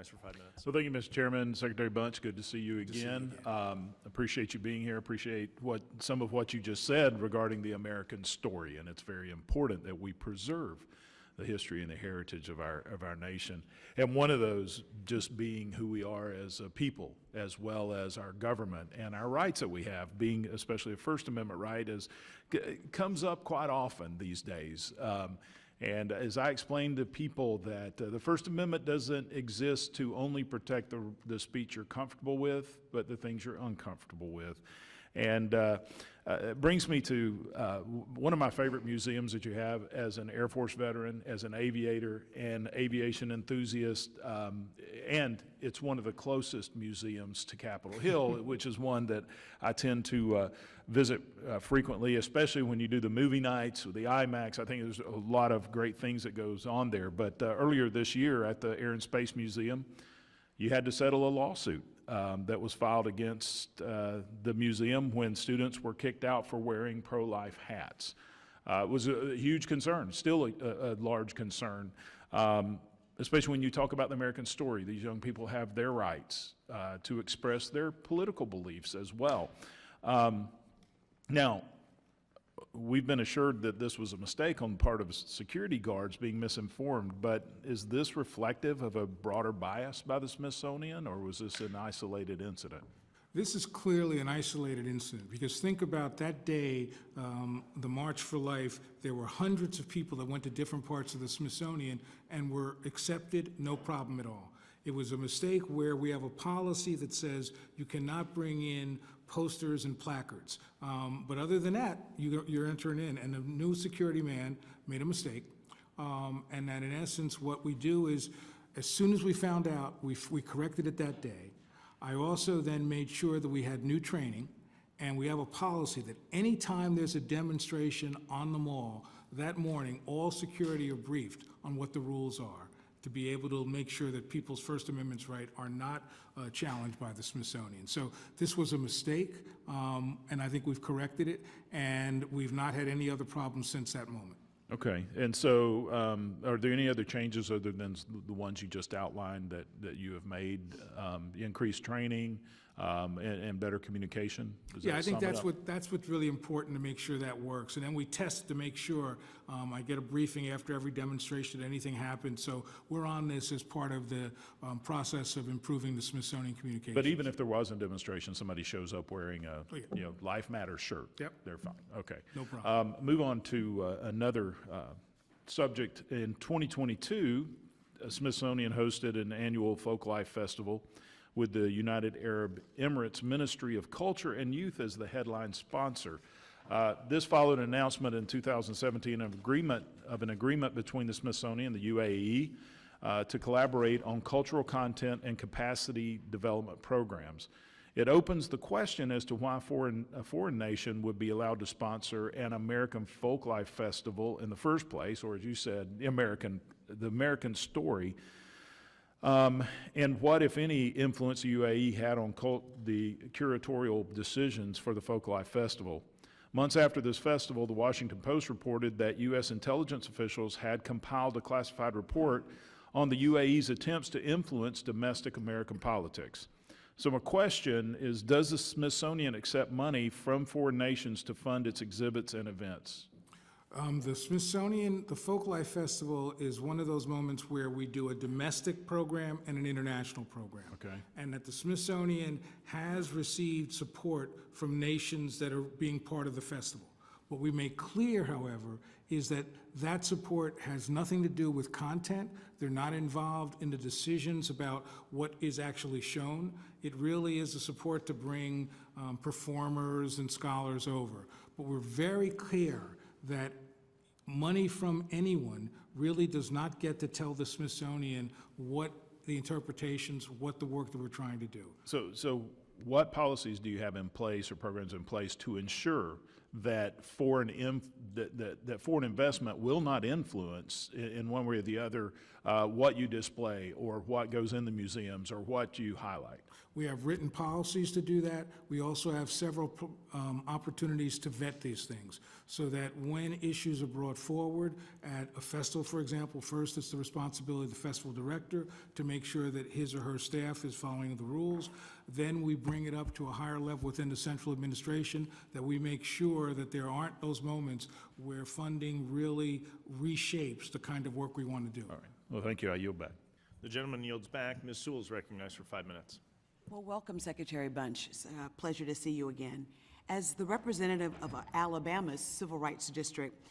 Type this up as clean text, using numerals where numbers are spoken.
recognize for 5 minutes. Well, thank you, Mr. Chairman. Secretary Bunch, good to see you again. Appreciate you being here. Appreciate some of what you just said regarding the American story, and it's very important that we preserve the history and the heritage of our nation. And one of those just being who we are as a people, as well as our government and our rights that we have, being especially a First Amendment right, comes up quite often these days. And as I explained to people that the First Amendment doesn't exist to only protect the speech you're comfortable with, but the things you're uncomfortable with. And it brings me to one of my favorite museums that you have as an Air Force veteran, as an aviator and aviation enthusiast, and it's one of the closest museums to Capitol Hill, which is one that I tend to visit frequently, especially when you do the movie nights or the IMAX. I think there's a lot of great things that goes on there. But earlier this year at the Air and Space Museum, you had to settle a lawsuit that was filed against the museum when students were kicked out for wearing pro-life hats. It was a huge concern, still a large concern, especially when you talk about the American story. These young people have their rights to express their political beliefs as well. Now, we've been assured that this was a mistake on the part of security guards being misinformed, but is this reflective of a broader bias by the Smithsonian, or was this an isolated incident? This is clearly an isolated incident, because think about that day, the March for Life. There were hundreds of people that went to different parts of the Smithsonian and were accepted, no problem at all. It was a mistake where we have a policy that says you cannot bring in posters and placards. But other than that, you're entering in. And the new security man made a mistake. And that in essence, what we do is, as soon as we found out, we corrected it that day. I also then made sure that we had new training, and we have a policy that anytime there's a demonstration on the mall, that morning, all security are briefed on what the rules are, to be able to make sure that people's First Amendment rights are not challenged by the Smithsonian. So this was a mistake, and I think we've corrected it, and we've not had any other problems since that moment. Okay, and so are there any other changes other than the ones you just outlined that you have made? Increased training and better communication? Yeah, I think that's what's really important, to make sure that works. And then we test to make sure. I get a briefing after every demonstration that anything happens. So we're on this as part of the process of improving the Smithsonian communication. But even if there was a demonstration, somebody shows up wearing a Life Matters shirt. Yep. They're fine. Okay. No problem. Move on to another subject. In 2022, Smithsonian hosted an annual Folklife Festival with the United Arab Emirates Ministry of Culture and Youth as the headline sponsor. This followed an announcement in 2017 of an agreement between the Smithsonian and the UAE to collaborate on cultural content and capacity development programs. It opens the question as to why a foreign nation would be allowed to sponsor an American Folklife Festival in the first place, or as you said, the American story. And what, if any, influence the UAE had on the curatorial decisions for the Folklife Festival? Months after this festival, the Washington Post reported that U.S. intelligence officials had compiled a classified report on the UAE's attempts to influence domestic American politics. So my question is, does the Smithsonian accept money from foreign nations to fund its exhibits and events? The Smithsonian, the Folklife Festival is one of those moments where we do a domestic program and an international program. Okay. And that the Smithsonian has received support from nations that are being part of the festival. What we make clear, however, is that that support has nothing to do with content. They're not involved in the decisions about what is actually shown. It really is a support to bring performers and scholars over. But we're very clear that money from anyone really does not get to tell the Smithsonian what the interpretations, what the work that we're trying to do. So what policies do you have in place or programs in place to ensure that foreign that foreign investment will not influence in one way or the other what you display or what goes in the museums or what you highlight? We have written policies to do that. We also have several opportunities to vet these things, so that when issues are brought forward at a festival, for example, first it's the responsibility of the festival director to make sure that his or her staff is following the rules. Then we bring it up to a higher level within the central administration, that we make sure that there aren't those moments where funding really reshapes the kind of work we want to do. All right. Well, thank you. I yield back. The gentleman yields back. Ms. Sewell is recognized for 5 minutes. Well, welcome, Secretary Bunch. It's a pleasure to see you again. As the representative of Alabama's Civil Rights District,